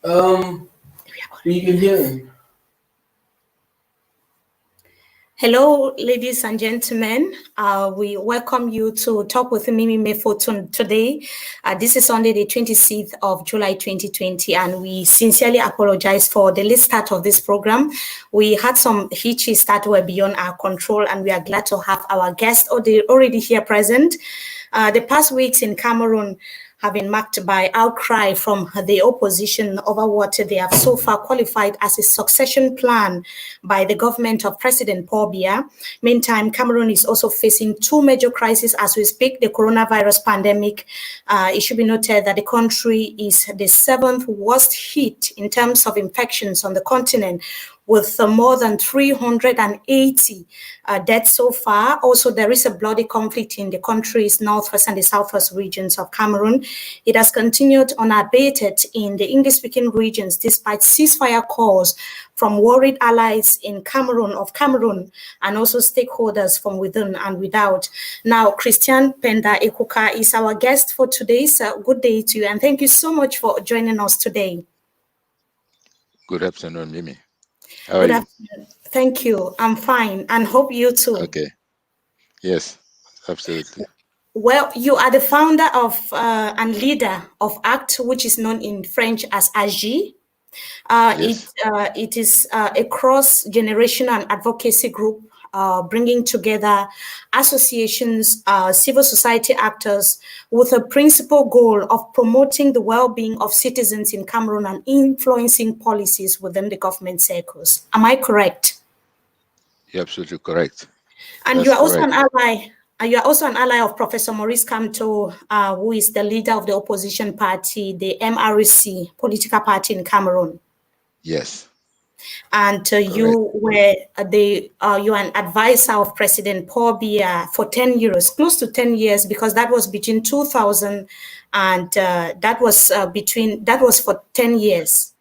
You can hear him. Hello, ladies and gentlemen. We welcome you to talk with Mimi Mefo today. This is Sunday, the 26th of July 2020, and we sincerely apologize for the late start of this program. We had some hitches that were beyond our control, and we are glad to have our guests already here present. The past weeks in Cameroon have been marked by outcry from the opposition over what they have so far qualified as a succession plan by the government of President Paul Biya. Meantime, Cameroon is also facing two major crises as we speak: the coronavirus pandemic. It should be noted that the country is the seventh worst hit in terms of infections on the continent, with more than 380 deaths so far. Also, there is a bloody conflict in the country's northwest and the southwest regions of Cameroon. It has continued unabated in the English-speaking regions despite ceasefire calls from worried allies in Cameroon, and also stakeholders from within and without. Now, Penda Ekoka is our guest for today's good day to you, and thank you so much for joining us today. Good afternoon, Mimi. How are Good you? afternoon. Thank you. I'm fine, and hope you too. Okay. Yes, absolutely. Well, you are the founder of and leader of ACT, which is known in French as AGI. Yes. It is a cross-generational advocacy group bringing together associations, civil society actors, with a principal goal of promoting the well-being of citizens in Cameroon and influencing policies within the government circles. Am I correct? You're absolutely correct. And That's you are also correct. an ally. You are also an ally of Professor Maurice Kamto, who is the leader of the opposition party, the MRC political party in Cameroon. Yes. And you were you are an advisor of President Paul Biya for 10 years, close to 10 years, because that was between 2000 and that was for 10 years.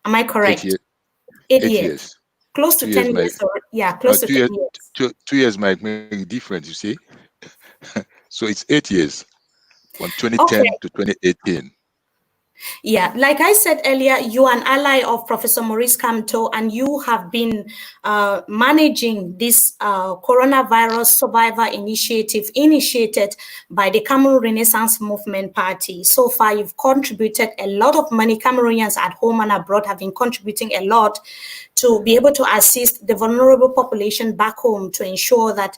Am I correct? 8 years. Close to 10 years. Yeah, close to 10 years. 2 years might make a difference, you see. So it's 8 years, from 2010 to 2018. Yeah, like I said earlier, you are an ally of Professor Maurice Kamto, and you have been managing this coronavirus survivor initiative initiated by the Cameroon Renaissance Movement Party. So far, you've contributed a lot of money. Cameroonians at home and abroad have been contributing a lot to be able to assist the vulnerable population back home to ensure that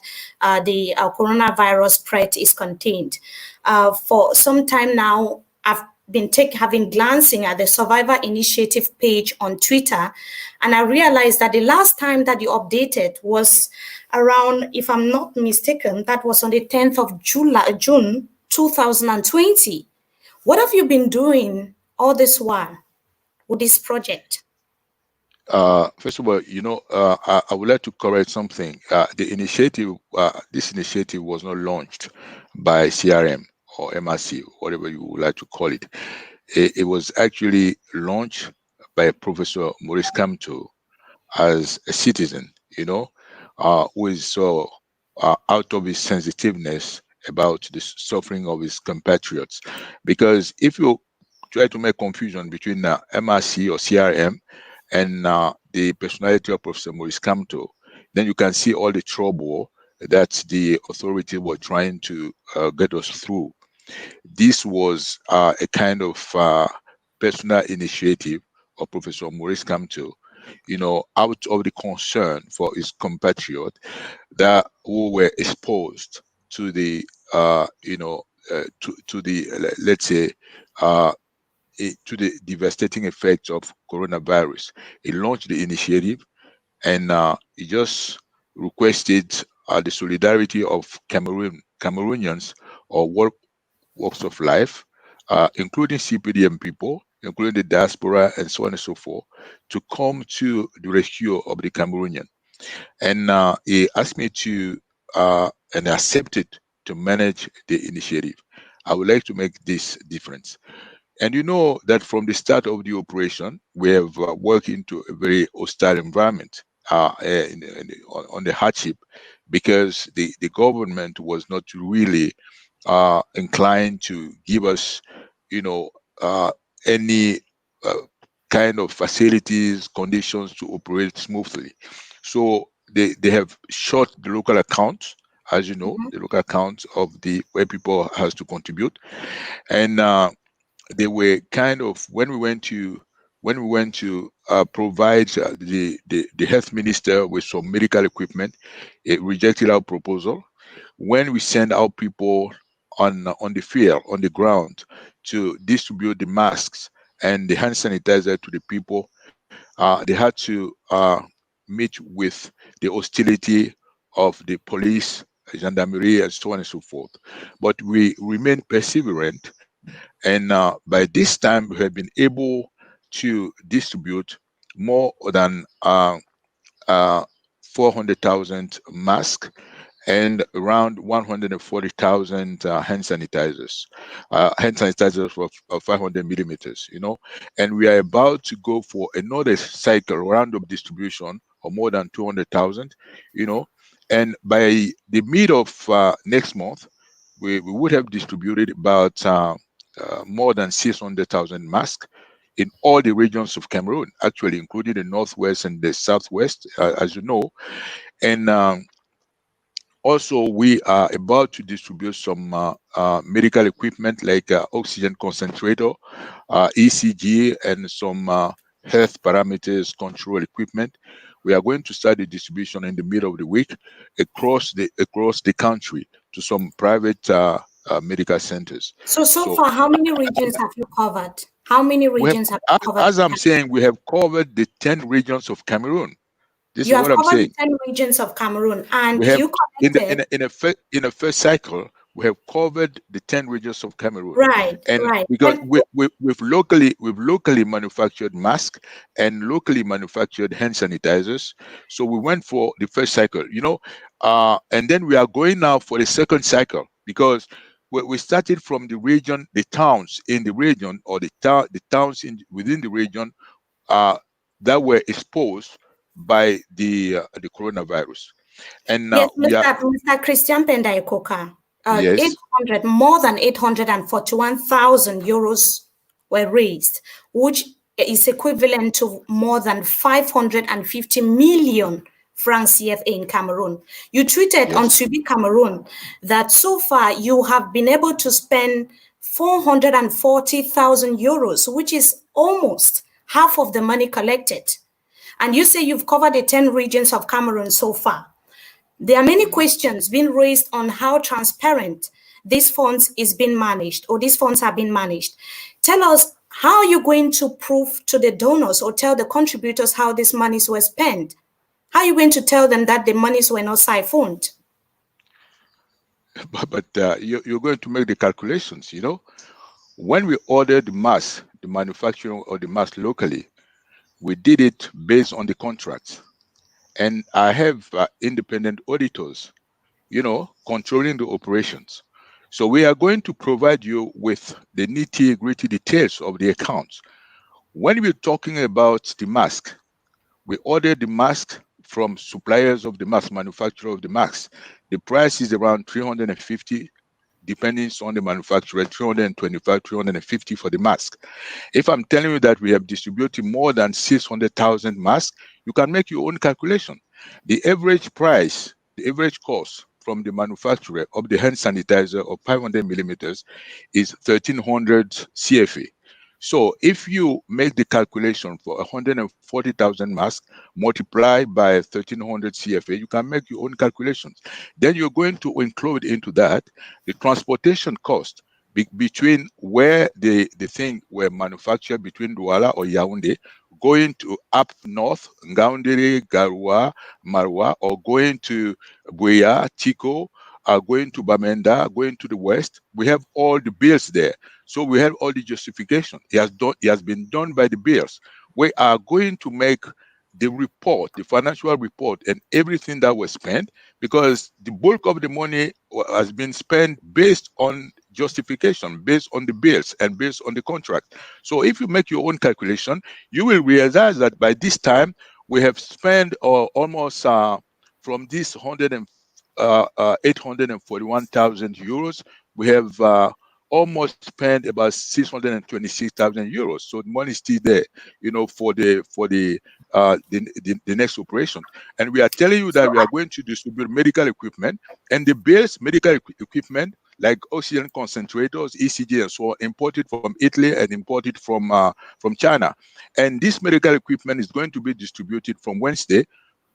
the coronavirus spread is contained. For some time now, I've been glancing at the Survivor Initiative page on Twitter, and I realized that the last time that you updated was around, if I'm not mistaken, that was on the 10th of June 2020. What have you been doing all this while with this project? First of all, I would like to correct something. The initiative, this initiative was not launched by CRM or MRC, whatever you would like to call it. It was actually launched by Professor Maurice Kamto as a citizen, who is so out of his sensitiveness about the suffering of his compatriots. Because if you try to make confusion between MRC or CRM and the personality of Professor Maurice Kamto, then you can see all the trouble that the authorities were trying to get us through. This was a kind of personal initiative of Professor Maurice Kamto, out of the concern for his compatriot that who were exposed to the, to the, let's say, to the devastating effects of coronavirus. He launched the initiative, and he just requested the solidarity of Cameroonians or walks of life, including CPDM people, including the diaspora, and so on and so forth, to come to the rescue of the Cameroonian. And he asked me to, and accepted to manage the initiative. I would like to make this difference. And you know that from the start of the operation, we have worked into a very hostile environment on the hardship, because the government was not really inclined to give us, any kind of facilities, conditions to operate smoothly. So they have shut the local accounts, as you know, the local accounts of the where people has to contribute, and they were kind of when we went to provide the health minister with some medical equipment, it rejected our proposal. When we send out people on the field, on the ground, to distribute the masks and the hand sanitizer to the people, they had to meet with the hostility of the police, gendarmerie, and so on and so forth. But we remain perseverant, and by this time we have been able to distribute more than 400,000 masks and around 140,000 hand sanitizers of 500 millimeters, and we are about to go for another cycle round of distribution of more than 200,000, and by the mid of next month, we would have distributed about more than 600,000 masks in all the regions of Cameroon, actually, including the northwest and the southwest, as you know, and also, we are about to distribute some medical equipment like oxygen concentrator, ECG, and some health parameters control equipment. We are going to start the distribution in the middle of the week across the country to some private medical centers. So far, how many regions have you covered? How many We have, regions have you covered? as I'm saying, we have covered the 10 regions of Cameroon. This You is have what I'm covered the saying. 10 regions of Cameroon, We and have you collected. in a first cycle, we have covered the 10 regions of Cameroon, Right, and right. because And we've locally manufactured masks and locally manufactured hand sanitizers. So we went for the first cycle, and then we are going now for the second cycle, because we started from the region, the towns in the region, or the towns within the region uh, that were exposed by the coronavirus. And yes, now we are, Mr. Christian Penda Ekoka, yes, more than 841,000 euros were raised, which is equivalent to more than 550 million francs CFA in Cameroon. You tweeted on yes. Subi Cameroon that so far you have been able to spend 440,000 euros, which is almost half of the money collected. And you say you've covered the 10 regions of Cameroon so far. There are many Mhm. questions being raised on how transparent these funds is being managed, or these funds are being managed. Tell us, how are you going to prove to the donors or tell the contributors how these monies were spent? How are you going to tell them that the monies were not siphoned? But you're going to make the calculations. When we ordered the mask, the manufacturing of the mask locally, we did it based on the contracts, and I have independent auditors, controlling the operations. So we are going to provide you with the nitty-gritty details of the accounts. When we're talking about the mask, we ordered the mask from suppliers of the mask, manufacturer of the mask. The price is around 350, depending on the manufacturer, 325, 350 for the mask. If I'm telling you that we have distributed more than 600,000 masks, you can make your own calculation. The average price, the average cost from the manufacturer of the hand sanitizer of 500 millimeters is 1,300 CFA. So if you make the calculation for 140,000 masks multiplied by 1,300 CFA, you can make your own calculations. Then you're going to include into that the transportation cost between where the thing were manufactured, between Douala or Yaoundé, going to up north, Ngaoundéré, Garoua, Marwa, or going to Biya, Tiko, going to Bamenda, going to the west. We have all the bills there. So we have all the justification. It has been done by the bills. We are going to make the report, the financial report, and everything that was spent, because the bulk of the money has been spent based on justification, based on the bills, and based on the contract. So if you make your own calculation, you will realize that by this time we have spent almost from this 841,000 euros, we have almost spent about 626,000 euros. So the money is still there, for the next operation. And we are telling you that So we are going to distribute medical equipment, and the base medical equipment like oxygen concentrators, ECG, and so on, imported from Italy and imported from China. And this medical equipment is going to be distributed from Wednesday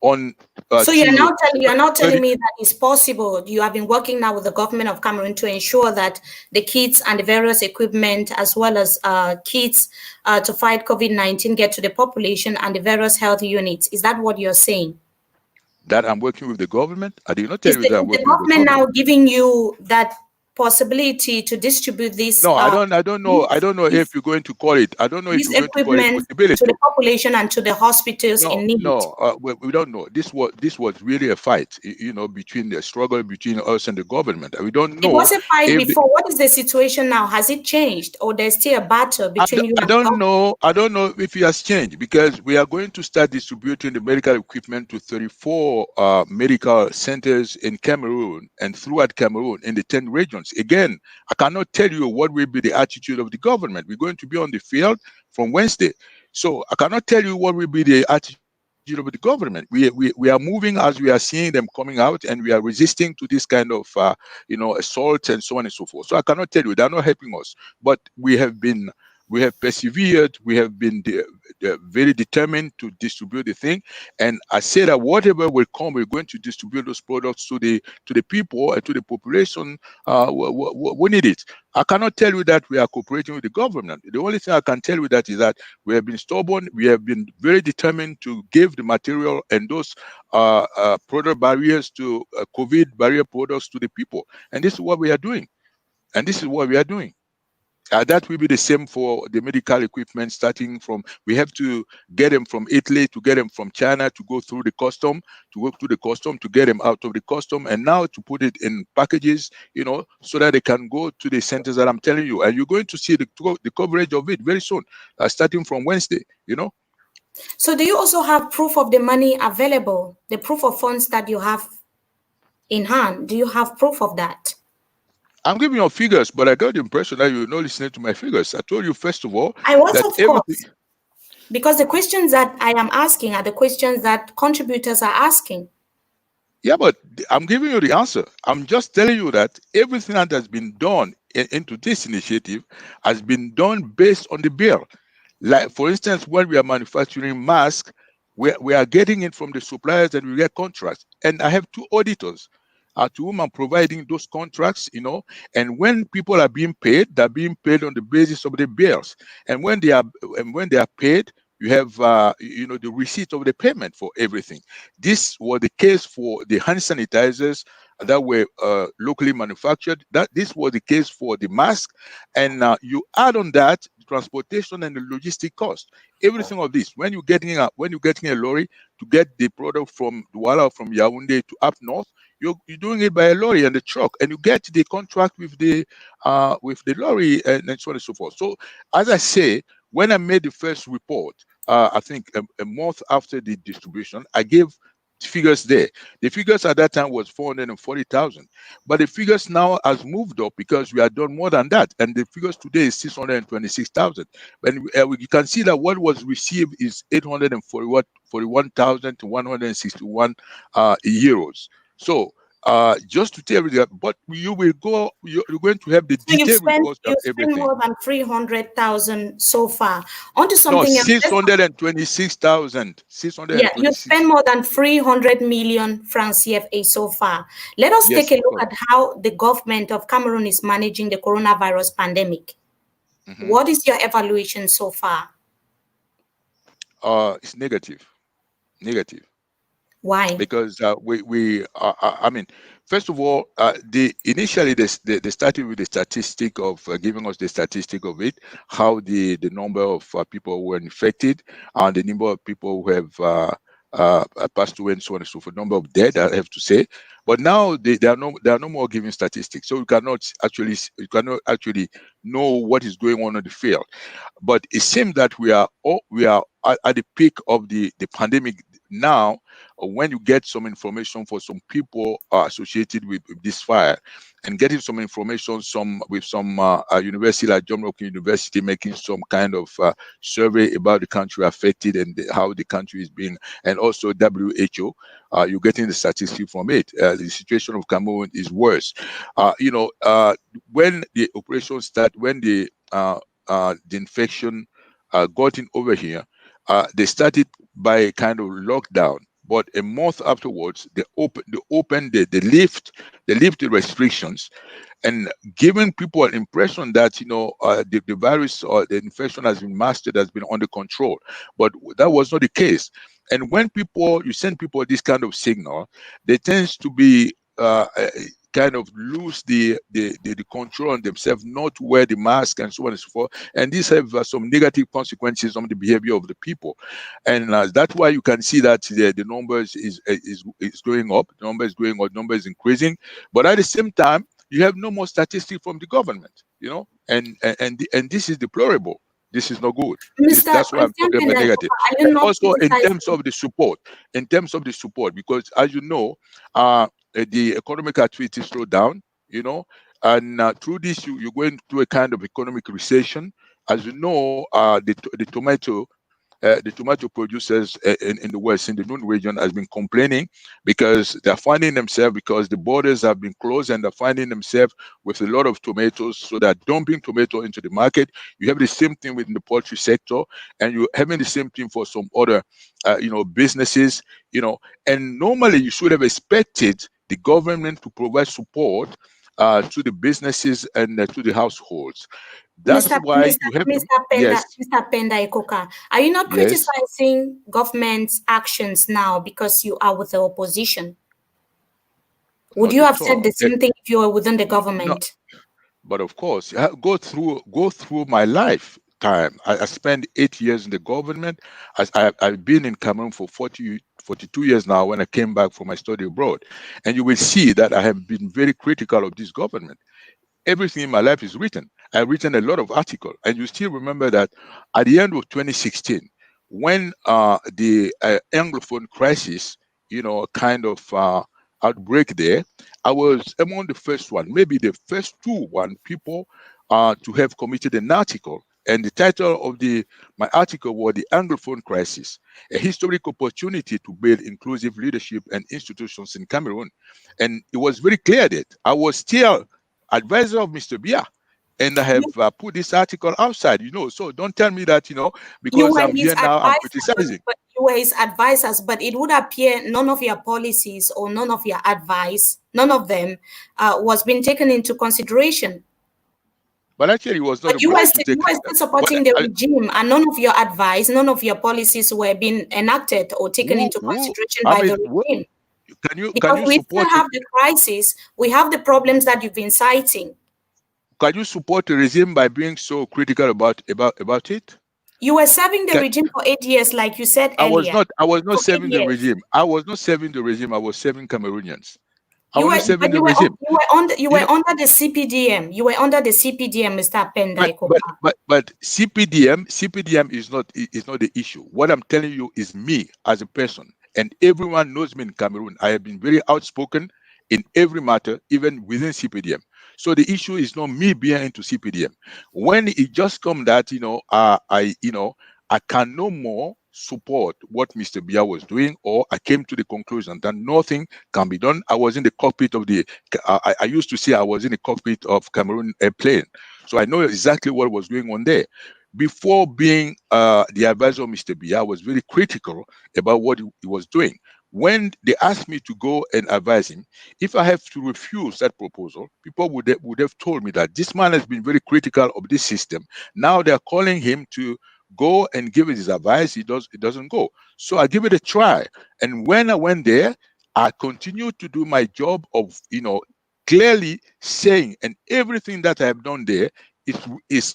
on So to you're now 30. telling me that it's possible. You have been working now with the government of Cameroon to ensure that the kits and the various equipment, as well as kits to fight COVID-19, get to the population and the various health units. Is that what you're saying? That I'm working with the government. I did not tell Is you that I'm the working with the government now government. giving you that possibility to distribute this No, I don't know. I don't know if this, you're going to call it. I don't know if this you're going to call it equipment to possibility. the population and to the hospitals No, in need? no, we don't know. This was really a fight, between the struggle between us and the government. We don't It know was a fight if the, before. What is the situation now? Has it changed, or there's still a battle between you I and the don't government? know. I don't know if it has changed, because we are going to start distributing the medical equipment to 34 medical centers in Cameroon and throughout Cameroon in the 10 regions. Again, I cannot tell you what will be the attitude of the government. We're going to be on the field from Wednesday. So I cannot tell you what will be the attitude of the government. We are moving as we are seeing them coming out, and we are resisting to this kind of assault and so on and so forth. So I cannot tell you, they are not helping us. But we have persevered. We have been very determined to distribute the thing. And I say that whatever will come, we're going to distribute those products to the people and to the population who need it. I cannot tell you that we are cooperating with the government. The only thing I can tell you that is that we have been stubborn. We have been very determined to give the material and those product barriers to COVID barrier products to the people. And this is what we are doing. And this is what we are doing. That will be the same for the medical equipment, starting from, we have to get them from Italy, to get them from China, to go through the custom, to work through the custom, to get them out of the custom, and now to put it in packages, so that they can go to the centers that I'm telling you. And you're going to see the coverage of it very soon, starting from Wednesday. So do you also have proof of the money available, the proof of funds that you have in hand? Do you have proof of that? I'm giving you figures, but I got the impression that you're not listening to my figures. I told you, first of all, I was, that of everything. course, because the questions that I am asking are the questions that contributors are asking. Yeah, but I'm giving you the answer. I'm just telling you that everything that has been done into this initiative has been done based on the bill. Like, for instance, when we are manufacturing masks, we are getting it from the suppliers, and we get contracts. And I have two auditors to whom I'm providing those contracts. And when people are being paid, they're being paid on the basis of the bills. And when they are paid, you have the receipt of the payment for everything. This was the case for the hand sanitizers that were locally manufactured. That this was the case for the mask, and you add on that the transportation and the logistic cost. Everything of this, when you're getting a lorry to get the product from Douala, from Yaoundé to up north, you're doing it by a lorry and a truck, and you get the contract with the lorry, and so on and so forth. So, as I say, when I made the first report, I think a month after the distribution, I gave figures there. The figures at that time was 440,000, but the figures now has moved up because we have done more than that, and the figures today is 626,000. And you can see that what was received is 841,000 to 161 euros. So, just to tell you that, but you're going to have the So detailed reports of you've spent everything. more than 300,000 so far. Onto No, something else. 626,000. Yeah, you 626. spent more than 300 million francs CFA so far. Let us take Yes, a of look course. at how the government of Cameroon is managing the coronavirus pandemic. Hmm. What is your evaluation so far? It's negative. Negative. Why? Because I mean, first of all, the initially they started with the statistic of giving us the statistic of it, how the number of people who were infected, and the number of people who have passed away, and so on and so forth, number of dead, I have to say. But now they are no more giving statistics, so you cannot actually know what is going on in the field. But it seems that we are at the peak of the pandemic now, when you get some information for some people associated with this fire, and getting some information with some university like John Hopkins University making some kind of survey about the country affected and how the country is being, and also WHO, you're getting the statistics from it. The situation of Cameroon is worse. When the operation started, when the infection got in over here, they started by a kind of lockdown. But a month afterwards, they lift the restrictions, and giving people an impression that the virus or the infection has been mastered, has been under control. But that was not the case. And when you send people this kind of signal, they tend to be kind of lose the control on themselves, not wear the mask and so on and so forth. And these have some negative consequences on the behavior of the people. And that's why you can see that the numbers is going up, the number is going up, number is increasing. But at the same time, you have no more statistics from the government, and this is deplorable. This is not good. That's why I'm talking about negative. And also in terms of the support, because as you know, the economic activity slowed down, and through this you're going through a kind of economic recession. As you know, the tomato producers in the West, in the Noon region, has been complaining because they're finding themselves, because the borders have been closed, and they're finding themselves with a lot of tomatoes, so they're dumping tomato into the market. You have the same thing within the poultry sector, and you're having the same thing for some other, businesses, and normally you should have expected the government to provide support to the businesses and to the households. That's why you have Mr. Penda Ekoka, are you not criticizing government's actions now because you are with the opposition? Would you have said the same thing if you were within the government? No, but of course, go through my lifetime. I spent 8 years in the government. I've been in Cameroon for 42 years now when I came back from my study abroad. And you will see that I have been very critical of this government. Everything in my life is written. I've written a lot of articles, and you still remember that at the end of 2016, when the Anglophone crisis, kind of outbreak there, I was among the first one, maybe the first people to have committed an article. And the title of my article was "The Anglophone Crisis: A Historic Opportunity to Build Inclusive Leadership and Institutions in Cameroon." And it was very clear that I was still advisor of Mr. Biya, and I have put this article outside, so don't tell me that, because I'm here now, I'm criticizing. But you were his advisors, but it would appear none of your policies or none of your advice, none of them was being taken into consideration. But actually, it was not. But you were still supporting the regime, and none of your advice, none of your policies were being enacted or taken into consideration by the regime. Because we still have the crisis, we have the problems that you've been citing. Can you support the regime by being so critical about it? You were serving the regime for 8 years, like you said earlier. I was not serving the regime. I was not serving the regime. I was serving Cameroonians. You were under the CPDM. You were under the CPDM, Mr. Penda Ekoka. But CPDM is not the issue. What I'm telling you is me as a person, and everyone knows me in Cameroon. I have been very outspoken in every matter, even within CPDM. So the issue is not me being into CPDM. When it just come that I can no more support what Mr. Biya was doing, or I came to the conclusion that nothing can be done. I was in the cockpit of I used to say I was in the cockpit of Cameroon airplane. So I know exactly what was going on there. Before being the advisor of Mr. Biya, I was very critical about what he was doing. When they asked me to go and advise him, if I have to refuse that proposal, people would have told me that this man has been very critical of this system. Now they're calling him to go and give his advice. It doesn't go. So I give it a try. And when I went there, I continued to do my job of, clearly saying, and everything that I have done there is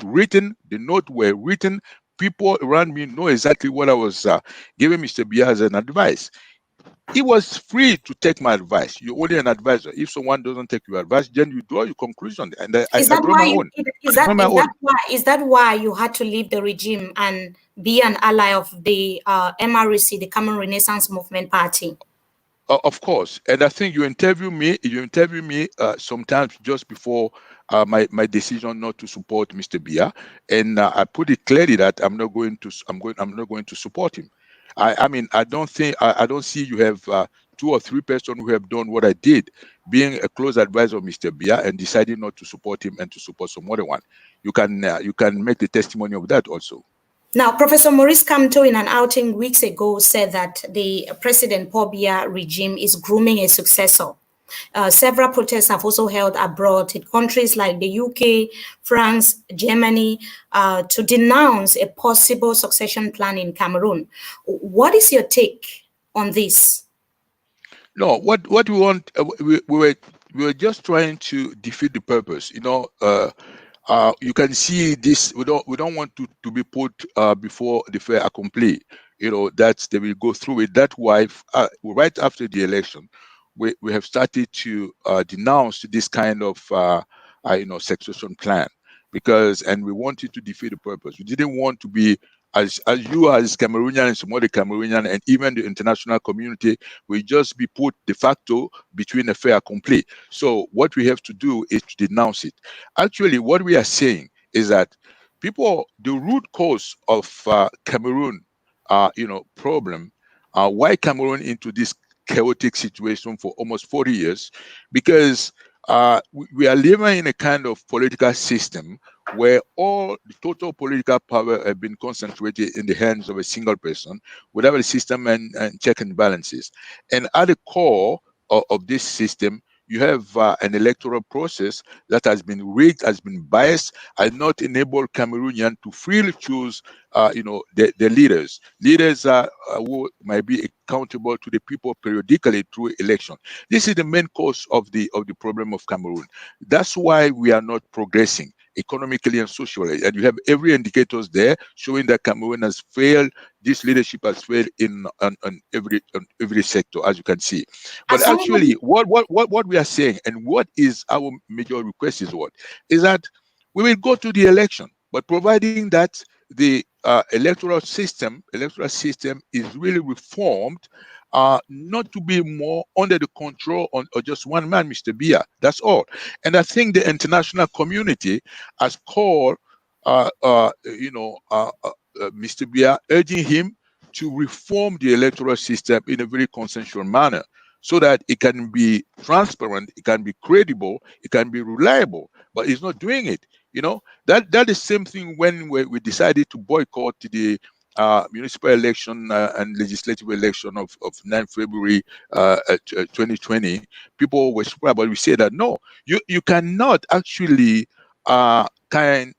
written. The notes were written. People around me know exactly what I was giving Mr. Biya as an advice. He was free to take my advice. You're only an advisor. If someone doesn't take your advice, then you draw your conclusion, and I draw my own. Is that why you had to leave the regime and be an ally of the MRC, the Cameroon Renaissance Movement Party? Of course, and I think you interview me. Sometimes just before my decision not to support Mr. Biya, and I put it clearly that I'm not going to support him. I mean, I don't see you have 2 or 3 persons who have done what I did, being a close advisor of Mr. Biya and deciding not to support him and to support some other one. You can make the testimony of that also. Now, Professor Maurice Kamto, in an outing weeks ago, said that the President Paul Biya regime is grooming a successor. Several protests have also held abroad in countries like the UK, France, Germany, to denounce a possible succession plan in Cameroon. What is your take on this? No, what we want, we were just trying to defeat the purpose. You can see this. We don't want to be put before the fait accompli. That they will go through it. That's why right after the election, we have started to denounce this kind of succession plan, and we wanted to defeat the purpose. We didn't want to be as you as Cameroonian and some other Cameroonian and even the international community will just be put de facto between a fait accompli. So what we have to do is to denounce it. Actually, what we are saying is that the root cause of Cameroon, problem, why Cameroon into this chaotic situation for almost 40 years, because we are living in a kind of political system where all the total political power have been concentrated in the hands of a single person without a system and check and balances. And at the core of this system, you have an electoral process that has been rigged, has been biased, has not enabled Cameroonians to freely choose, the leaders. Leaders who might be accountable to the people periodically through election. This is the main cause of the problem of Cameroon. That's why we are not progressing economically and socially. And you have every indicators there showing that Cameroon has failed. This leadership has failed on every sector, as you can see. But actually, what we are saying and what is our major request is that we will go to the election, but providing that the electoral system is really reformed, not to be more under the control of just one man, Mr. Biya. That's all. And I think the international community has called, Mr. Biya, urging him to reform the electoral system in a very consensual manner, so that it can be transparent, it can be credible, it can be reliable. But he's not doing it. That is same thing when we decided to boycott the municipal election and legislative election of 9 February 2020. People were surprised, but we said that no, you cannot actually kind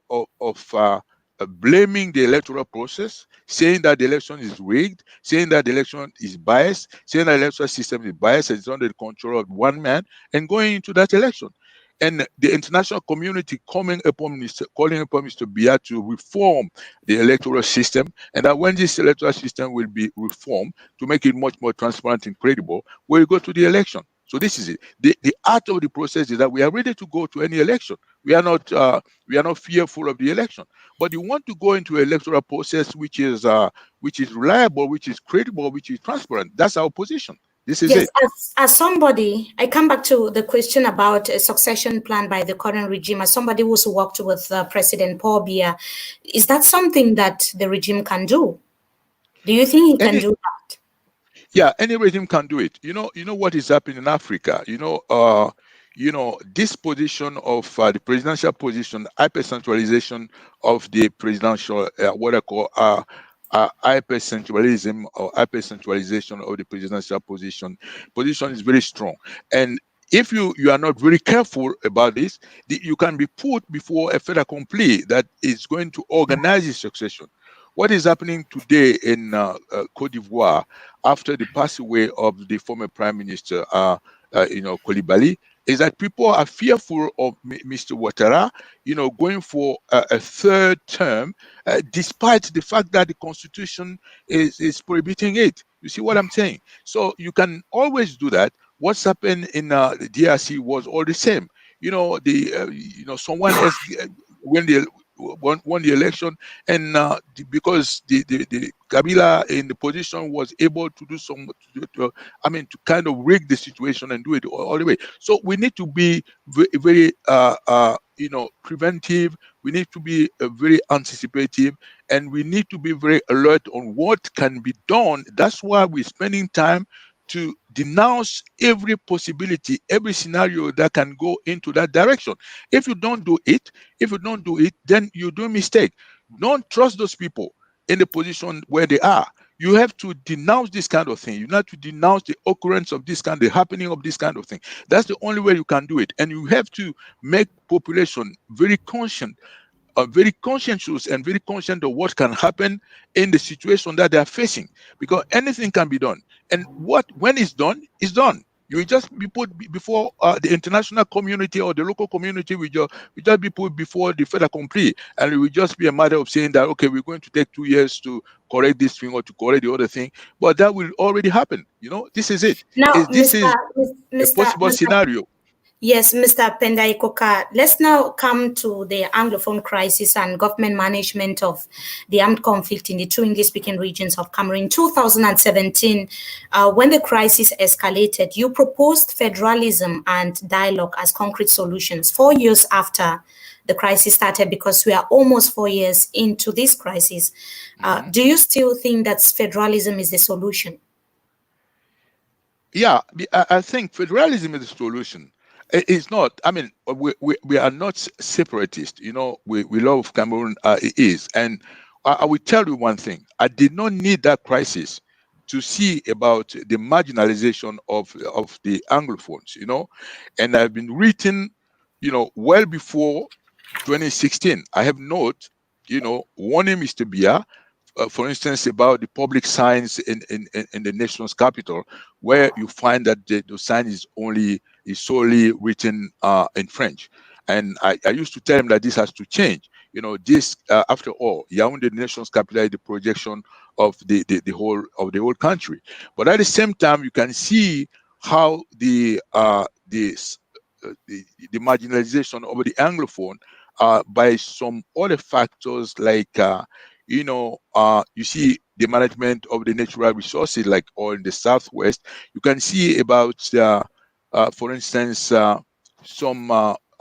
of blaming the electoral process, saying that the election is rigged, saying that the election is biased, saying that the electoral system is biased and it's under the control of one man, and going into that election. And the international community calling upon Mr. Biya to reform the electoral system, and that when this electoral system will be reformed to make it much more transparent and credible, we'll go to the election. So this is it. The art of the process is that we are ready to go to any election. We are not fearful of the election, but you want to go into an electoral process which is reliable, which is credible, which is transparent. That's our position. This is it. As somebody, I come back to the question about a succession plan by the current regime. As somebody who's worked with President Paul Biya, is that something that the regime can do? Do you think he can do that? Yeah, any regime can do it. You know what is happening in Africa. This position of the presidential position, hyper-centralization of the presidential, what I call hyper-centralism or hyper-centralization of the presidential position is very strong. And if you are not very careful about this, you can be put before a fait accompli that is going to organize the succession. What is happening today in Cote d'Ivoire after the pass away of the former Prime Minister, Koulibaly, is that people are fearful of Mr. Ouattara, going for a third term, despite the fact that the Constitution is prohibiting it. You see what I'm saying? So you can always do that. What's happened in the DRC was all the same. Someone else when the won the election, and because the Kabila in the position was able to do some, to kind of rig the situation and do it all the way. So we need to be very, preventive. We need to be very anticipative, and we need to be very alert on what can be done. That's why we're spending time to denounce every possibility, every scenario that can go into that direction. If you don't do it, then you do a mistake. Don't trust those people in the position where they are. You have to denounce this kind of thing. You have to denounce the occurrence of this kind, the happening of this kind of thing. That's the only way you can do it. And you have to make population very very conscientious and very conscious of what can happen in the situation that they are facing, because anything can be done. And when it's done, it's done. You will just be put before the international community, or the local community. We just be put before the fait accompli, and it will just be a matter of saying that, okay, we're going to take 2 years to correct this thing or to correct the other thing, but that will already happen. This is it. Now, This is a Mr. possible scenario. Yes, Mr. Penda Ekoka, let's now come to the Anglophone crisis and government management of the armed conflict in the two English-speaking regions of Cameroon. In 2017, when the crisis escalated, you proposed federalism and dialogue as concrete solutions 4 years after the crisis started, because we are almost 4 years into this crisis. Do you still think that federalism is the solution? Yeah, I think federalism is the solution. It's not. I mean, we are not separatists. We love Cameroon. It is, and I will tell you one thing. I did not need that crisis to see about the marginalization of the Anglophones. And I've been written, well before 2016. I have note, warning Mr. Biya, for instance, about the public signs in the nation's capital, where you find that the sign is solely written in French. And I used to tell him that this has to change. This, after all, Yaoundé, the nation's capital, is the projection of the whole country. But at the same time, you can see how the marginalization of the Anglophone by some other factors, like you see the management of the natural resources, like oil in the southwest. You can see about, for instance, some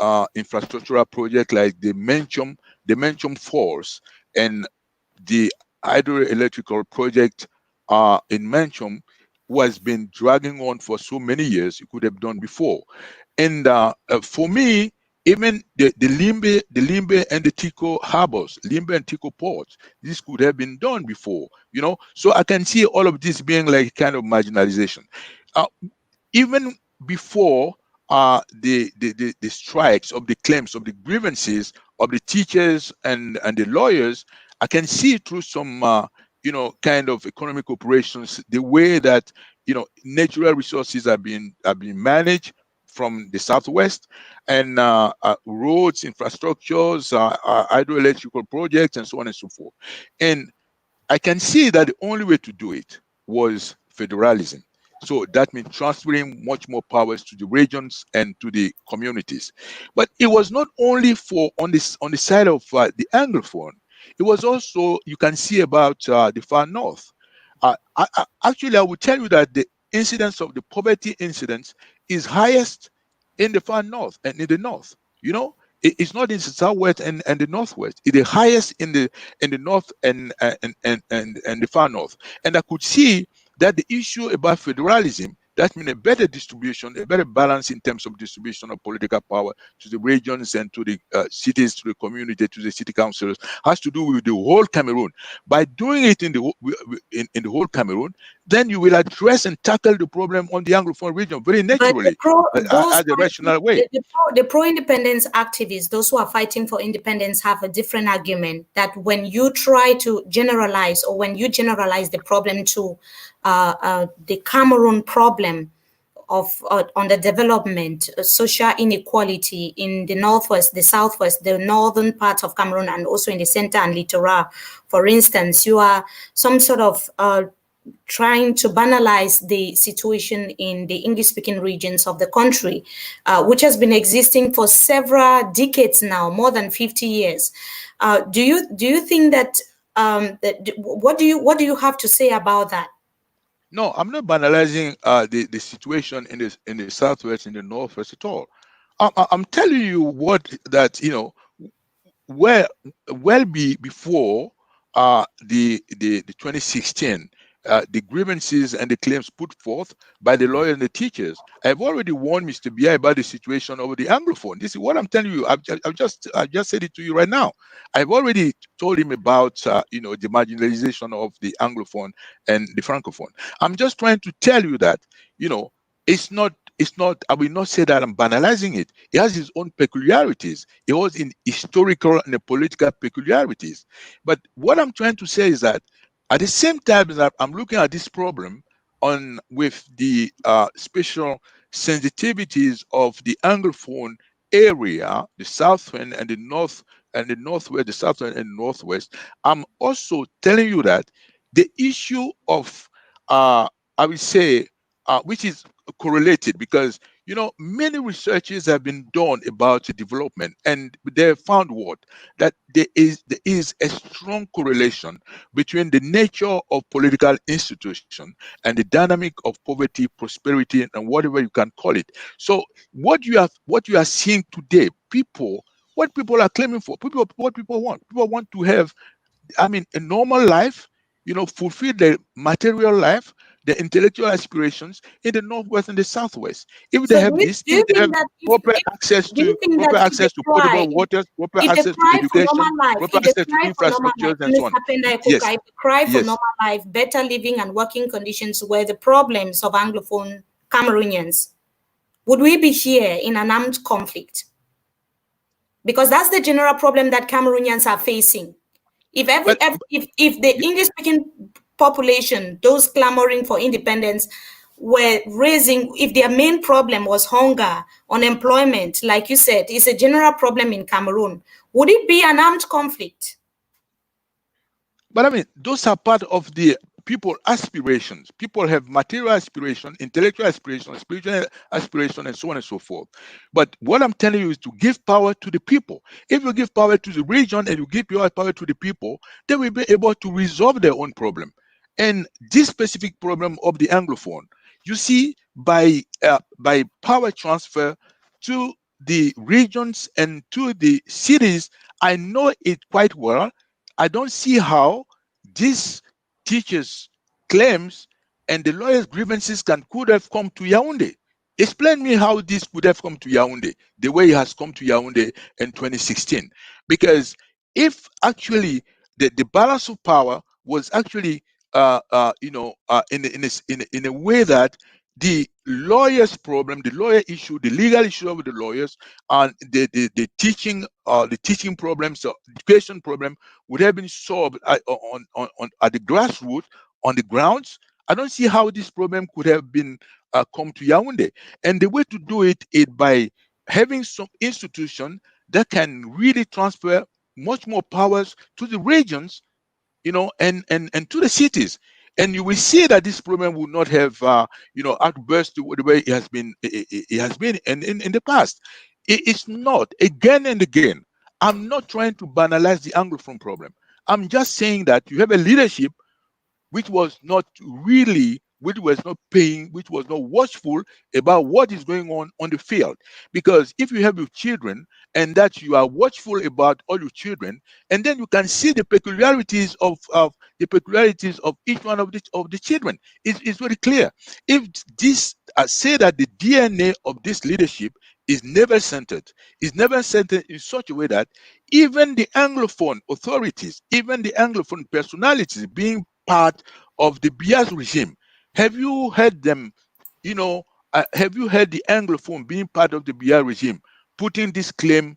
infrastructural project like the Menchum Falls and the hydroelectrical project in Menchum, who has been dragging on for so many years. You could have done before. And for me, even the Limbe and the Tico harbors, Limbe and Tico ports, this could have been done before, So I can see all of this being like kind of marginalization. Even before the strikes, of the claims, of the grievances of the teachers and the lawyers, I can see through some kind of economic operations, the way that natural resources are being managed from the southwest, and roads, infrastructures, hydroelectrical projects, and so on and so forth. And I can see that the only way to do it was federalism. So that means transferring much more powers to the regions and to the communities. But it was not only on the side of the Anglophone. It was also, you can see about the far north. Actually, I would tell you that the incidence of the poverty incidence is highest in the far north and in the north. It's not in the southwest and the northwest. It is highest in the north and the far north. And I could see that the issue about federalism, that means a better distribution, a better balance in terms of distribution of political power to the regions and to the cities, to the community, to the city councils, has to do with the whole Cameroon. By doing it in the whole Cameroon, then you will address and tackle the problem on the Anglophone region very naturally, as a rational way. The pro-independence activists, those who are fighting for independence, have a different argument, that when you try to generalize, or when you generalize the problem to the Cameroon problem of on the development, social inequality in the northwest, the southwest, the northern part of Cameroon, and also in the center and littoral, for instance, you are some sort of trying to banalize the situation in the English-speaking regions of the country, which has been existing for several decades now, more than 50 years. Do you think that, what do you have to say about that? No, I'm not banalizing the situation in the southwest, in the northwest at all. I'm telling you what that where before the 2016 the grievances and the claims put forth by the lawyers and the teachers. I've already warned Mr. Biya about the situation over the Anglophone. This is what I'm telling you. I've just said it to you right now. I've already told him about the marginalization of the Anglophone and the Francophone. I'm just trying to tell you that it's not, I will not say that I'm banalizing it. It has its own peculiarities. It was in historical and political peculiarities. But what I'm trying to say is that at the same time that I'm looking at this problem on with the special sensitivities of the Anglophone area, the south end and the north and the northwest, the south end and northwest, I'm also telling you that the issue of I would say which is correlated, because many researches have been done about the development, and they have found what that there is a strong correlation between the nature of political institution and the dynamic of poverty, prosperity, and whatever you can call it. So what you are seeing today, what people are claiming for, what people want to have, I mean, a normal life, fulfill their material life, their intellectual aspirations in the northwest and the southwest. If they So have this, do if you they have think that proper access do you to think that proper if they access to cry, potable waters, proper if they access to cry for education, normal life, proper if they access to cry for normal life, infrastructures and so on. Mr. Penda Yes, Ekoka, if they cry for yes. normal life, better living and working conditions were the problems of Anglophone Cameroonians, would we be here in an armed conflict? Because that's the general problem that Cameroonians are facing. But If the English-speaking population, those clamoring for independence, were raising, if their main problem was hunger, unemployment, like you said, it's a general problem in Cameroon, would it be an armed conflict? But I mean, those are part of the people aspirations. People have material aspiration, intellectual aspiration, spiritual aspiration, and so on and so forth. But what I'm telling you is to give power to the people. If you give power to the region and you give your power to the people, they will be able to resolve their own problem. And this specific problem of the Anglophone, you see, by power transfer to the regions and to the cities, I know it quite well. I don't see how these teachers' claims and the lawyers' grievances could have come to Yaoundé. Explain me how this could have come to Yaoundé the way it has come to Yaoundé in 2016. Because if actually the balance of power was actually in a way that the lawyers' problem, the lawyer issue, the legal issue of the lawyers, and the teaching problems, the education problem would have been solved at the grassroots, on the grounds. I don't see how this problem could have been come to Yaoundé. And the way to do it is by having some institution that can really transfer much more powers to the regions, and to the cities. And you will see that this problem will not have, outburst the way it has been in the past. It's not, again and again. I'm not trying to banalize the Anglophone problem. I'm just saying that you have a leadership which was not paying, which was not watchful about what is going on the field. Because if you have your children and that you are watchful about all your children, and then you can see the peculiarities of each one of the children. It's very clear. If this say that the DNA of this leadership is never centered in such a way that even the Anglophone authorities, even the Anglophone personalities being part of the Biya's regime. Have you heard them, have you heard the Anglophone being part of the Biya regime, putting this claim,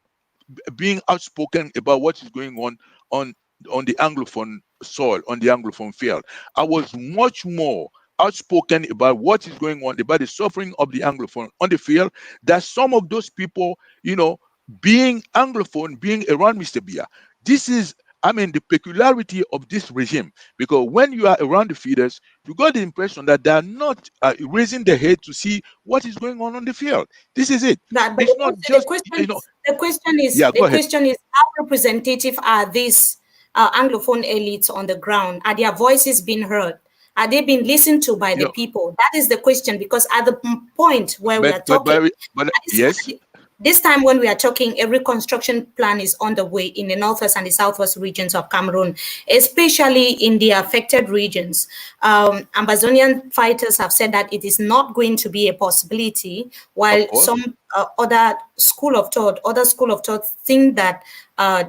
being outspoken about what is going on on the Anglophone soil, on the Anglophone field? I was much more outspoken about what is going on, about the suffering of the Anglophone on the field, that some of those people, being Anglophone, being around Mr. Biya. This is I mean, the peculiarity of this regime, because when you are around the feeders, you got the impression that they are not raising their head to see what is going on the field. This is it. That, but It's not the just, question, yeah, the go ahead. question is, how representative are these Anglophone elites on the ground? Are their voices being heard? Are they being listened to by You the know, people? That is the question, because at the point where we are talking, but at yes, this time when we are talking, a reconstruction plan is underway in the northwest and the southwest regions of Cameroon, especially in the affected regions. Amazonian fighters have said that it is not going to be a possibility, of while course. some other school of thought think that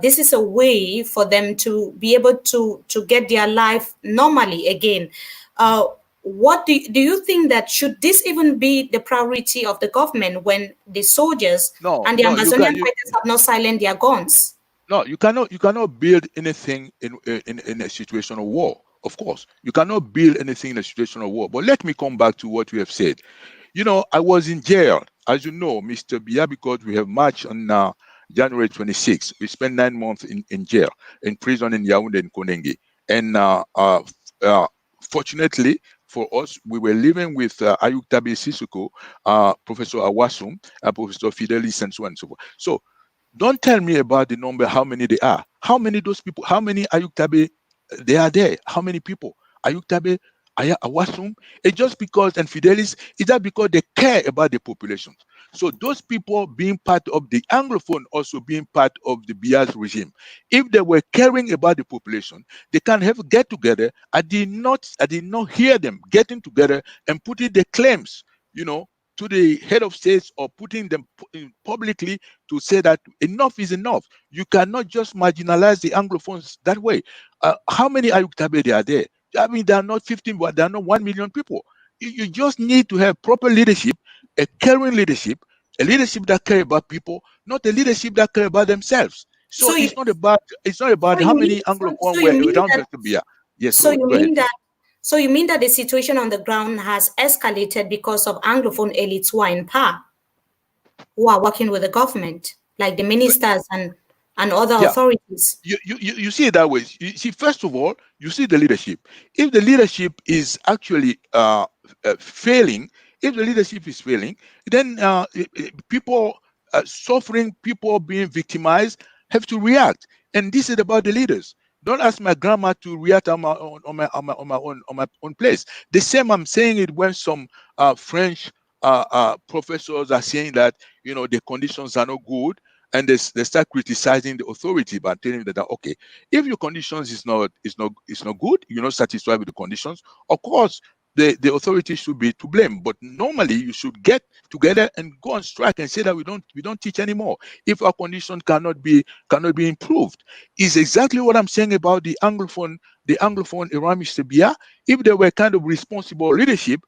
this is a way for them to be able to get their life normally again. Uh, what do you think that should this even be the priority of the government when the soldiers No, and the no, you Amazonian can. fighters have not silenced their guns? No, you cannot build anything in a situation of war. Of course, you cannot build anything in a situation of war. But let me come back to what we have said. I was in jail, as you know, Mr. Biya, because we have marched on January 26th. We spent 9 months in jail, in prison in Yaoundé and Konenge. And uh, fortunately for us, we were living with Ayuk Tabi Sissoko, Professor Awasum, Professor Fidelis, and so on and so forth. So don't tell me about the number, how many they are. How many those people, how many Ayuktabe they are there? How many people? Ayuktabe, Awasum, it's just because, and Fidelis, is that because they care about the populations. So those people being part of the Anglophone, also being part of the Bia's regime, if they were caring about the population, they can have get together. I did not hear them getting together and putting the claims, to the head of states, or putting them publicly, to say that enough is enough. You cannot just marginalize the Anglophones that way. How many Ayuktabe there are there? I mean, there are not 15, but there are not 1 million people. You just need to have proper leadership, a caring leadership, a leadership that care about people, not a leadership that care about themselves. So So you, it's not about how many Anglophone so were you mean around that Vestavia. Yes, so you go ahead, mean please. that so you mean that the situation on the ground has escalated because of Anglophone elites who are in power, who are working with the government, like the ministers and other Yeah, authorities. you see it that way. You see, first of all, you see the leadership. If the leadership is actually failing, if the leadership is failing, then people suffering, people being victimized, have to react. And this is about the leaders. Don't ask my grandma to react on my own place. The same I'm saying it when some French professors are saying that the conditions are not good, and they start criticizing the authority by telling them that, okay, if your conditions is not good, you're not satisfied with the conditions, of course the authority should be to blame. But normally you should get together and go on strike and say that we don't teach anymore if our condition cannot be improved. Is exactly what I'm saying about the anglophone around Mr. Bia. If they were kind of responsible leadership,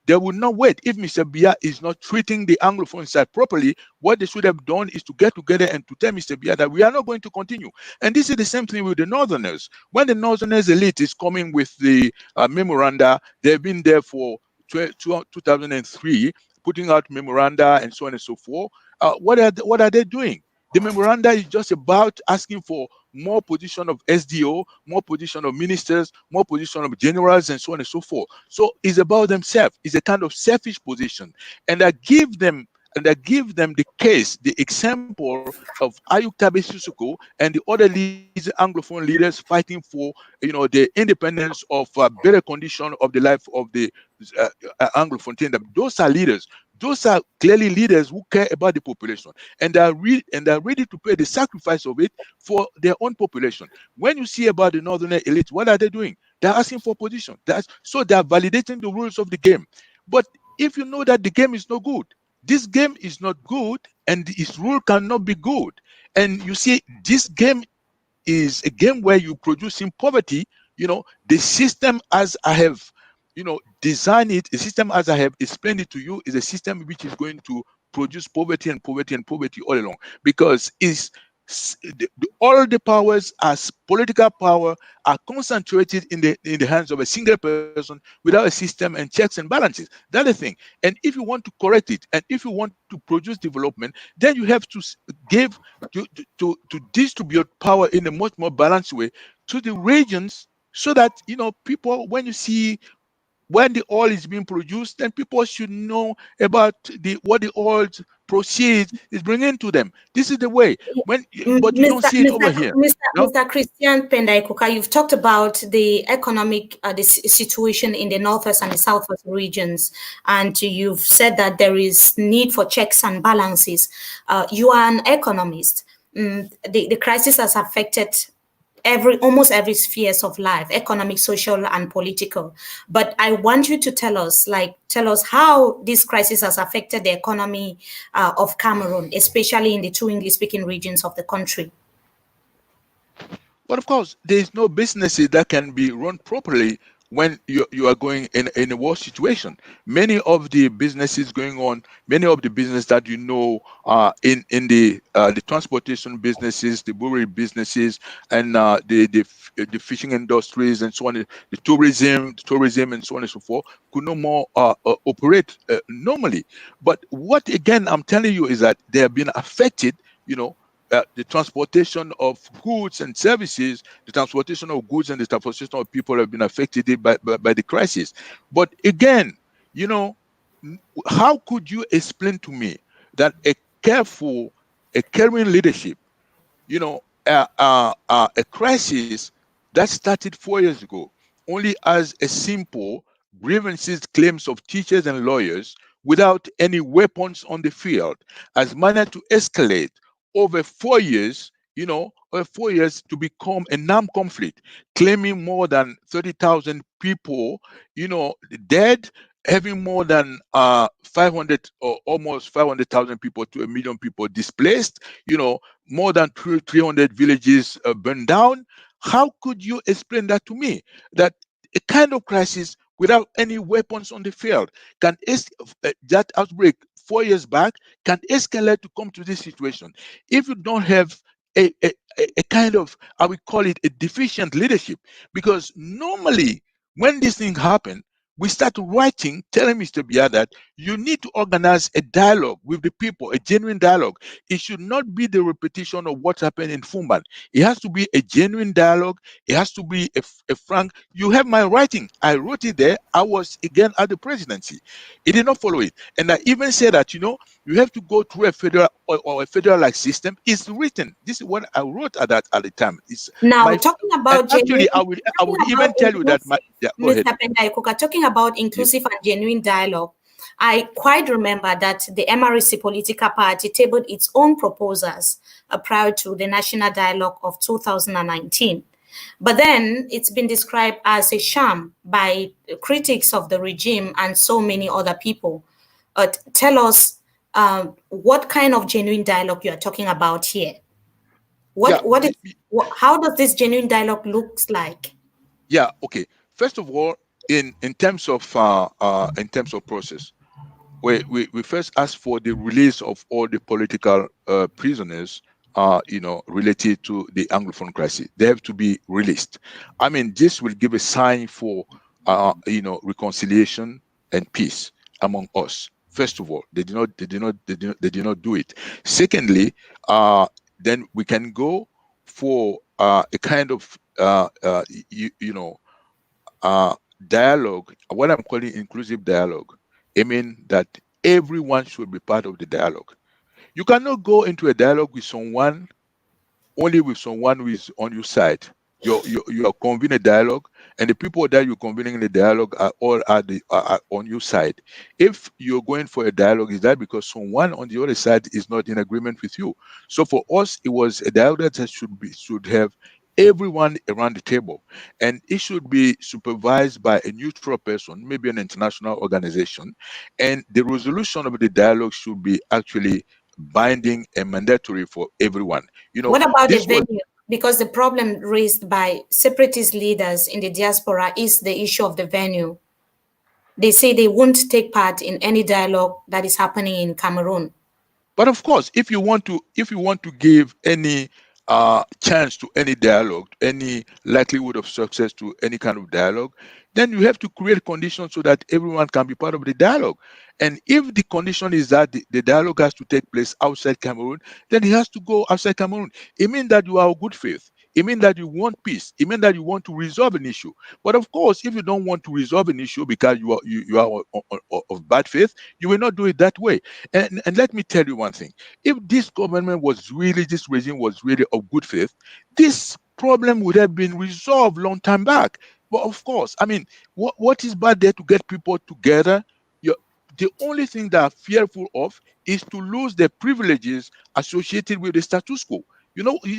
they would not wait. If Mr. Bia is not treating the anglophone side properly, what they should have done is to get together and to tell Mr. Bia that we are not going to continue. And this is the same thing with the Northerners. When the Northerners elite is coming with the memoranda, they've been there for 2003, putting out memoranda and so on and so forth. What are they doing? The memoranda is just about asking for more position of SDO, more position of ministers, more position of generals, and so on and so forth. So it's about themselves. It's a kind of selfish position, and I give them the case, the example of Ayuk Tabe Sissoko and the other Anglophone leaders fighting for the independence of better condition of the life of the uh, Anglophone kingdom. Those are leaders. Those are clearly leaders who care about the population, and they're ready to pay the sacrifice of it for their own population. When you see about the northern elite, what are they doing? They're asking for position. So they're validating the rules of the game. But if you know that the game is no good, this game is not good, and its rule cannot be good. And you see, this game is a game where you produce in poverty. The system as I have, designed it, the system as I have explained it to you, is a system which is going to produce poverty and poverty and poverty all along, because it's all the powers as political power are concentrated in the hands of a single person without a system and checks and balances. That's the thing. And if you want to correct it, and if you want to produce development, then you have to give to distribute power in a much more balanced way to the regions, so that people, when you see when the oil is being produced, then people should know about what the oil proceeds is bringing to them. This is the way. But you don't see it over here. No? Mr. Christian Penda Ekoka, you've talked about the economic situation in the northwest and the southwest regions, and you've said that there is need for checks and balances. You are an economist. The crisis has affected almost every spheres of life, economic, social, and political. But I want you to tell us how this crisis has affected the economy of Cameroon, especially in the two English-speaking regions of the country. But of course, there is no businesses that can be run properly when you are going in a war situation. Many of the businesses going on, many of the business that in the transportation businesses, the brewery businesses, and the fishing industries, and so on, the tourism, and so on and so forth, could no more operate normally. But what again I'm telling you is that they have been affected. The transportation of goods and services, the transportation of goods and the transportation of people have been affected by the crisis. But again, how could you explain to me that a caring leadership, a crisis that started 4 years ago, only as a simple grievances claims of teachers and lawyers without any weapons on the field, has managed to escalate over 4 years, over 4 years, to become an armed conflict, claiming more than 30,000 people, dead, having more than 500 or almost 500,000 people to 1 million people displaced, more than 300 villages burned down. How could you explain that to me? That a kind of crisis without any weapons on the field that outbreak 4 years back can escalate to come to this situation if you don't have a kind of, I would call it, a deficient leadership. Because normally when this thing happen, we start writing, telling Mr. Biya that you need to organize a dialogue with the people, a genuine dialogue. It should not be the repetition of what happened in Fumban. It has to be a genuine dialogue. It has to be a frank. You have my writing. I wrote it there. I was again at the presidency. It did not follow it. And I even said that, you have to go through a federal or a federal-like system. It's written. This is what I wrote at the time. It's now talking about actually, I would even tell you that go ahead. Mr. Penda Ekoka, talking about inclusive and genuine dialogue, I quite remember that the MRC political party tabled its own proposals prior to the national dialogue of 2019. But then it's been described as a sham by critics of the regime and so many other people. Tell us what kind of genuine dialogue you are talking about here. How does this genuine dialogue looks like? Yeah. Okay. First of all, in terms of process, we first ask for the release of all the political prisoners, related to the Anglophone crisis. They have to be released. I mean, this will give a sign for reconciliation and peace among us. First of all, they did not do it. Secondly, then we can go for a kind of dialogue, what I'm calling inclusive dialogue. I mean that everyone should be part of the dialogue. You cannot go into a dialogue with someone only with someone who is on your side. You are convening a dialogue, and the people that you're convening in the dialogue are all are on your side. If you're going for a dialogue, is that because someone on the other side is not in agreement with you? So for us, it was a dialogue that should have everyone around the table, and it should be supervised by a neutral person, maybe an international organization, and the resolution of the dialogue should be actually binding and mandatory for everyone. What about the venue? Because the problem raised by separatist leaders in the diaspora is the issue of the venue. They say they won't take part in any dialogue that is happening in Cameroon. But of course, if you want to give any chance to any dialogue, any likelihood of success to any kind of dialogue, then you have to create conditions so that everyone can be part of the dialogue. And if the condition is that the dialogue has to take place outside Cameroon, then it has to go outside Cameroon. It means that you are of good faith. It means that you want peace. It means that you want to resolve an issue. But of course, if you don't want to resolve an issue because you are of bad faith, you will not do it that way. And let me tell you one thing: if this government was really, this regime was really of good faith, this problem would have been resolved long time back. But of course, I mean, what is bad there to get people together? You, the only thing they are fearful of is to lose the privileges associated with the status quo.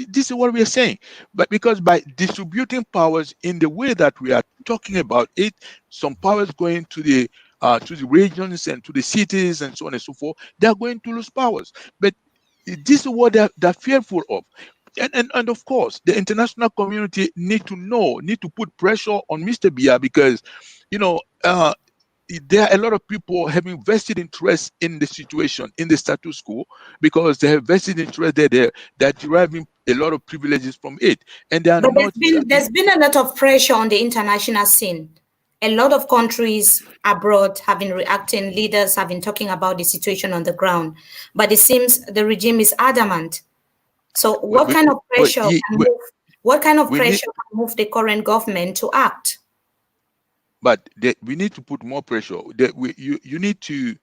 This is what we are saying. But because by distributing powers in the way that we are talking about it, some powers going to the regions and to the cities and so on and so forth, they are going to lose powers. But this is what they're fearful of. And of course, the international community need to put pressure on Mr. Biya, because, you know, uh, there are a lot of people having vested interest in the situation, in the status quo, because they have vested interest there. They're deriving a lot of privileges from it, and they are But not. there's been a lot of pressure on the international scene. A lot of countries abroad have been reacting, leaders have been talking about the situation on the ground. But it seems the regime is adamant. So what kind of But pressure can move, what kind of we need, pressure can move the current government to act? but we need to put more pressure. You need to,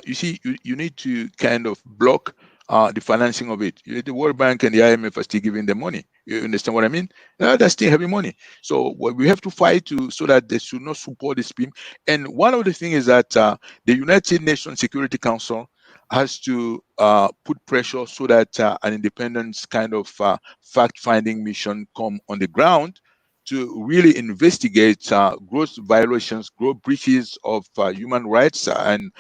you see, you need to kind of block the financing of it. The World Bank and the IMF are still giving them money. You understand what I mean? They're still having money. So what we have to fight so that they should not support this scheme. And one of the things is that the United Nations Security Council has to put pressure so that an independent kind of fact-finding mission come on the ground to really investigate gross violations, gross breaches of human rights and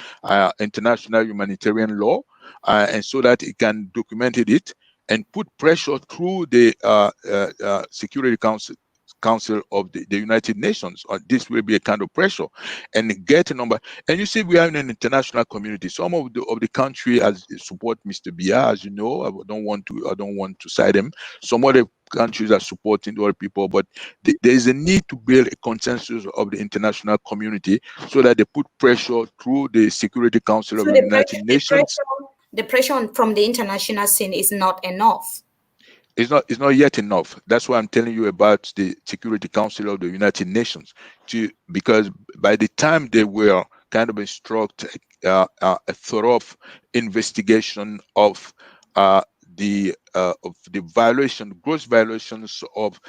international humanitarian law, and so that it can document it and put pressure through the Security Council of the United Nations. This will be a kind of pressure, and get a number. And you see, we are in an international community. Some of the country as support Mr. Biya, as you know. I don't want to cite them. Some other countries are supporting other people, but there is a need to build a consensus of the international community so that they put pressure through the Security Council of So the United Nations. the pressure from the international scene is not enough. It's not yet enough. That's why I'm telling you about the Security Council of the United Nations, because by the time they were kind of instruct a thorough investigation of the gross violations of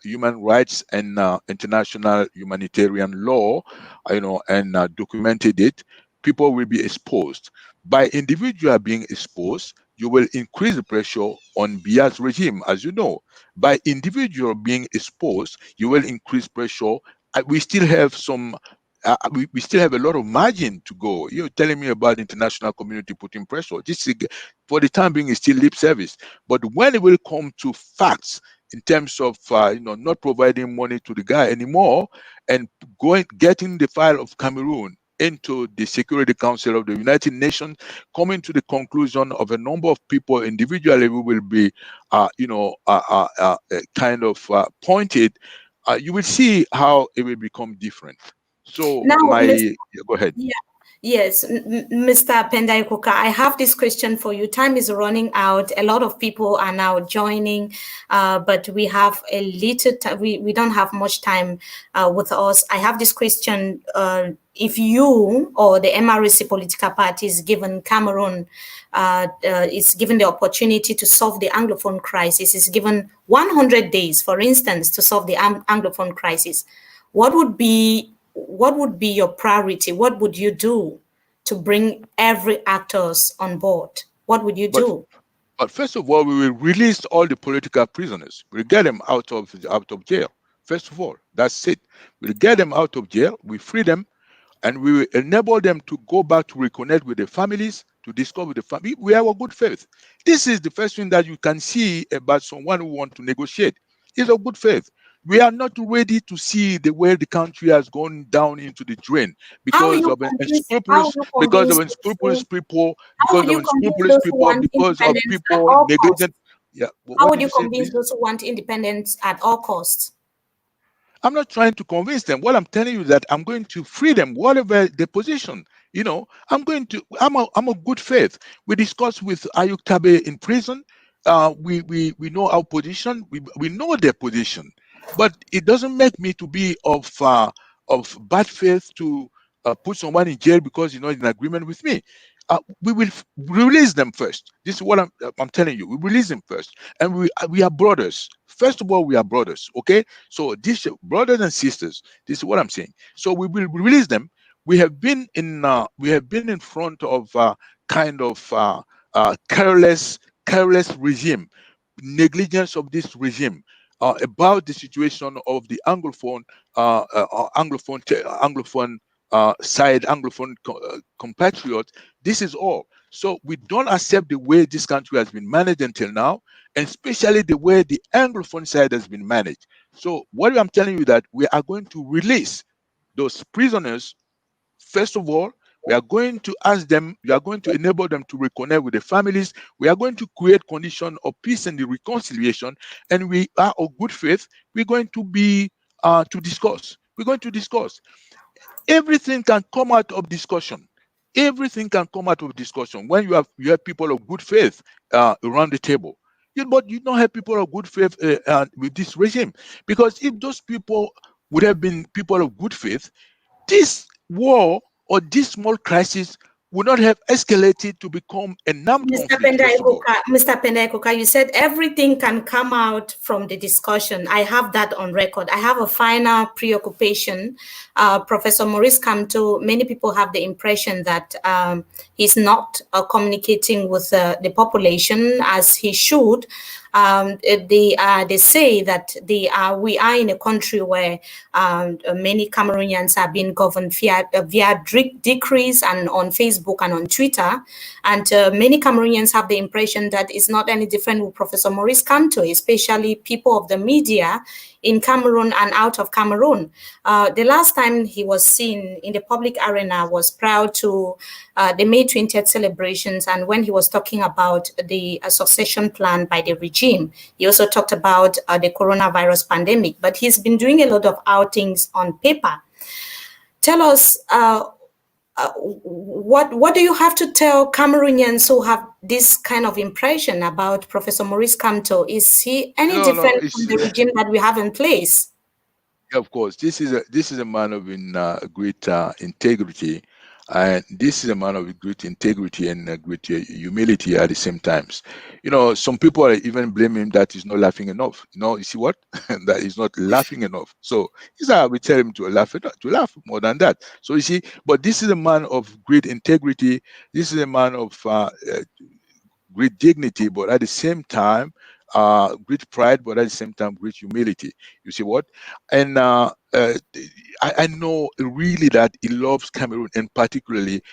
human rights and international humanitarian law, and documented it, people will be exposed. By individual being exposed, you will increase the pressure on Biya's regime, as you know. By individual being exposed, you will increase pressure. We still have we still have a lot of margin to go. You're telling me about international community putting pressure. This is, for the time being, is still lip service. But when it will come to facts in terms of not providing money to the guy anymore and getting the file of Cameroon into the Security Council of the United Nations, coming to the conclusion of a number of people individually who will be, kind of pointed, you will see how it will become different. So Now, go ahead. yeah, yes, Mr. Penda Ekoka, I have this question for you. Time is running out. A lot of people are now joining, but we have a little time. We don't have much time with us. I have this question. If you or the MRC political party is given Cameroon, is given the opportunity to solve the Anglophone crisis, is given 100 days, for instance, to solve the Anglophone crisis, what would be your priority? What would you do to bring every actors on board? What would you do? But first of all, we will release all the political prisoners. We'll get them out of jail. First of all, that's it. We'll get them out of jail. We free them, and we will enable them to go back to reconnect with their families, to discover the family. We have a good faith. This is the first thing that you can see about someone who wants to negotiate. Is a good faith. We are not ready to see the way the country has gone down into the drain How will because you of convince? How will unscrupulous, you because of convince those unscrupulous who? people, How would you convince those who want because of independence at people all costs? negligent. Yeah. How What would did you you say, convince please? those who want independence at all costs? I'm not trying to convince them. What I'm telling you is that I'm going to free them, whatever the position. I'm a good faith. We discussed with Ayuk Tabe in prison. We know our position. We know their position, but it doesn't make me to be of bad faith to put someone in jail because you're not in agreement with me. We will release them first. This is what I'm telling you. We release them first, and we are brothers. First of all, we are brothers. Okay, so these brothers and sisters, this is what I'm saying. So we will release them. We have been in front of kind of careless regime, negligence of this regime about the situation of the Anglophone side, Anglophone compatriot. This is all. So we don't accept the way this country has been managed until now, and especially the way the Anglophone side has been managed. So what I'm telling you that we are going to release those prisoners. First of all, we are going to ask them, we are going to enable them to reconnect with the families. We are going to create conditions of peace and the reconciliation. And we are of good faith. We're going to be to discuss. We're going to discuss. Everything can come out of discussion. Everything can come out of discussion when you have people of good faith around the table. But you don't have people of good faith with this regime, because if those people would have been people of good faith, this war or this small crisis would not have escalated to become an armed Mr. conflict. Penda First of all, Ekoka, Mr. Penda Ekoka, you said everything can come out from the discussion. I have that on record. I have a final preoccupation. Professor Maurice Kamto, many people have the impression that he's not communicating with the population as he should. They say that we are in a country where many Cameroonians are being governed via decrees and on Facebook and on Twitter. And many Cameroonians have the impression that it's not any different with Professor Maurice Kamto, especially people of the media in Cameroon and out of Cameroon. The last time he was seen in the public arena was prior to the May 20th celebrations, and when he was talking about the succession plan by the regime. He also talked about the coronavirus pandemic, but he's been doing a lot of outings on paper. Tell us, what do you have to tell Cameroonians who have this kind of impression about Professor Maurice Kamto? Is he any no, different from the regime that we have in place? of course, this is a man of great integrity, and this is a man of great integrity and great humility at the same times. Some people are even blaming him that he's not laughing enough. You see what? That he's not laughing enough. So he's we tell him to laugh more than that. So you see, but this is a man of great integrity. This is a man of great dignity, but at the same time, great pride, but at the same time, great humility. You see what? And I know really that he loves Cameroon, and particularly,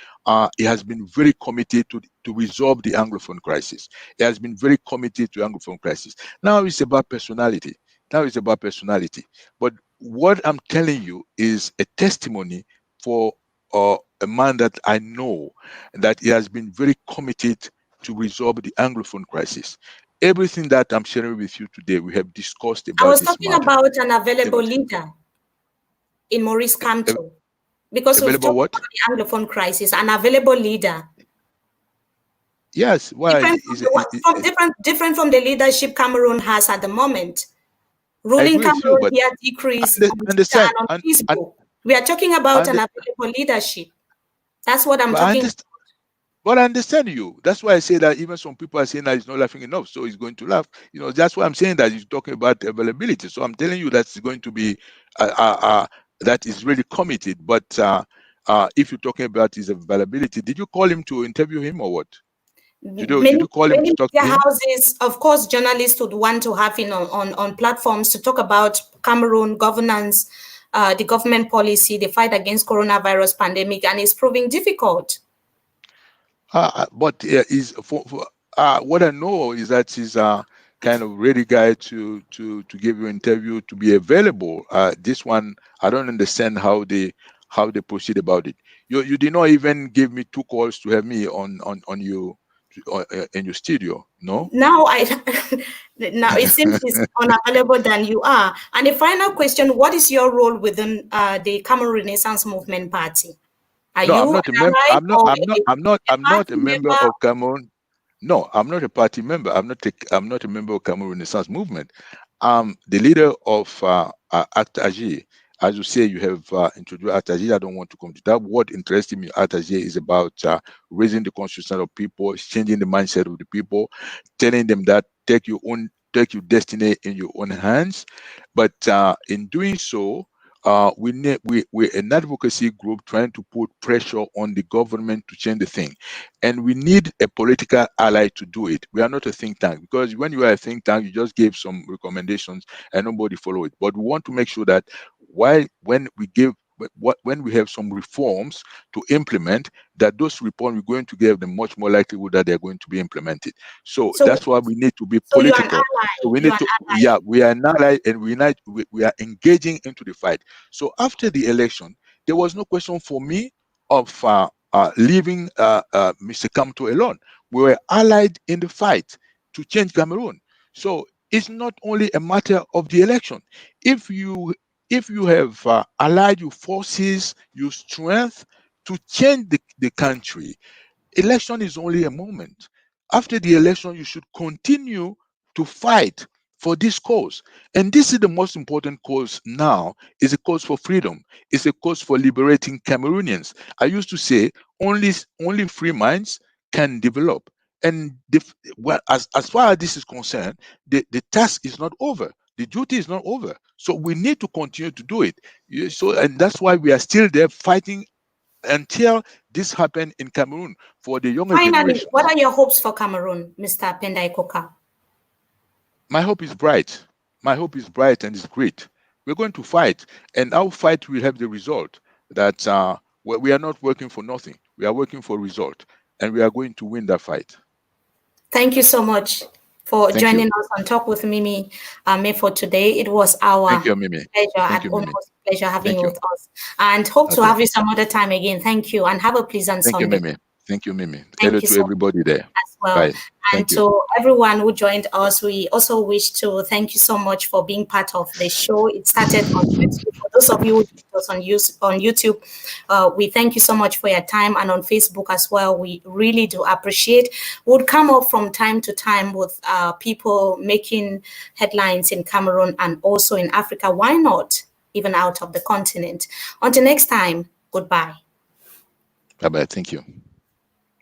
he has been very committed to resolve the Anglophone crisis. He has been very committed to Anglophone crisis. Now it's about personality. But what I'm telling you is a testimony for a man that I know, that he has been very committed to resolve the Anglophone crisis. Everything that I'm sharing with you today, we have discussed I about was this talking matter. about an available Everything. leader in Maurice Kamto, because we've Available talked what? about the Anglophone crisis, an available leader. Yes. Why? Different from the leadership Cameroon has at the moment. I Ruling agree with you, Cameroon but here decrease on Twitter understand, and on and Facebook. We are talking about an and available leadership. That's what I'm but I talking. understand. But I understand you. That's why I say that even some people are saying that he's not laughing enough, so he's going to laugh. That's why I'm saying that he's talking about availability. So I'm telling you that's going to be that is really committed. But if you're talking about his availability, did you call him to interview him or what? Did you call him to talk to Media him? houses, of course, journalists would want to have him on platforms to talk about Cameroon governance, the government policy, the fight against coronavirus pandemic, and it's proving difficult. But is for what I know is that he's kind of ready guy to give you an interview, to be available. This one, I don't understand how they proceed about it. You did not even give me 2 calls to have me on you in your studio. No. Now now it seems he's unavailable than you are. And the final question: what is your role within the Cameroon Renaissance Movement Party? Are No, you I'm an not a member. ally or a I'm not party a member member? of Cameroon. No, I'm not a party member. I'm not a member of Cameroon Renaissance Movement. I'm the leader of Act Agir. As you say, you have introduced Act Agir. I don't want to come to that. What interested me, Act Agir, is about raising the consciousness of people, changing the mindset of the people, telling them that take your destiny in your own hands. But in doing so, we're an advocacy group trying to put pressure on the government to change the thing, and we need a political ally to do it. We are not a think tank, because when you are a think tank, you just give some recommendations and nobody follow it. But we want to make sure that when we have some reforms to implement, that those reforms we're going to give them much more likelihood that they're going to be implemented. So So, that's why we need to be so you're an political. So ally. we You're need an to, ally. yeah, we are an ally, and we are engaging into the fight. So after the election, there was no question for me of leaving Mr. Kamto alone. We were allied in the fight to change Cameroon. So it's not only a matter of the election. If you have allied your forces, your strength to change the country, election is only a moment. After the election, you should continue to fight for this cause. And this is the most important cause now, is a cause for freedom. It's a cause for liberating Cameroonians. I used to say only free minds can develop. And well, as far as this is concerned, the task is not over. The duty is not over. So we need to continue to do it. So, and that's why we are still there fighting until this happened in Cameroon for the younger Finally, what generations. are your hopes for Cameroon, Mr. Penda Ekoka? My hope is bright. My hope is bright and it's great. We're going to fight, and our fight will have the result that we are not working for nothing. We are working for result, and we are going to win that fight. Thank you so much for Thank you. joining us on Talk with Mimi Mefo today. It was Thank our you, Mimi. pleasure Thank and you, Mimi. almost pleasure having Thank you you. with us. And hope to Okay. have you some other time again. Thank you and have a pleasant Thank you, Sunday. Mimi. Thank you, Mimi. Hello Thank you to so much everybody there. as well. Bye. And Thank you. to everyone who joined us, we also wish to thank you so much for being part of the show. It started on YouTube. For those of you who joined us on YouTube, we thank you so much for your time, and on Facebook as well. We really do appreciate. We'll come up from time to time with people making headlines in Cameroon and also in Africa. Why not even out of the continent? Until next time, goodbye. Bye-bye. Thank you.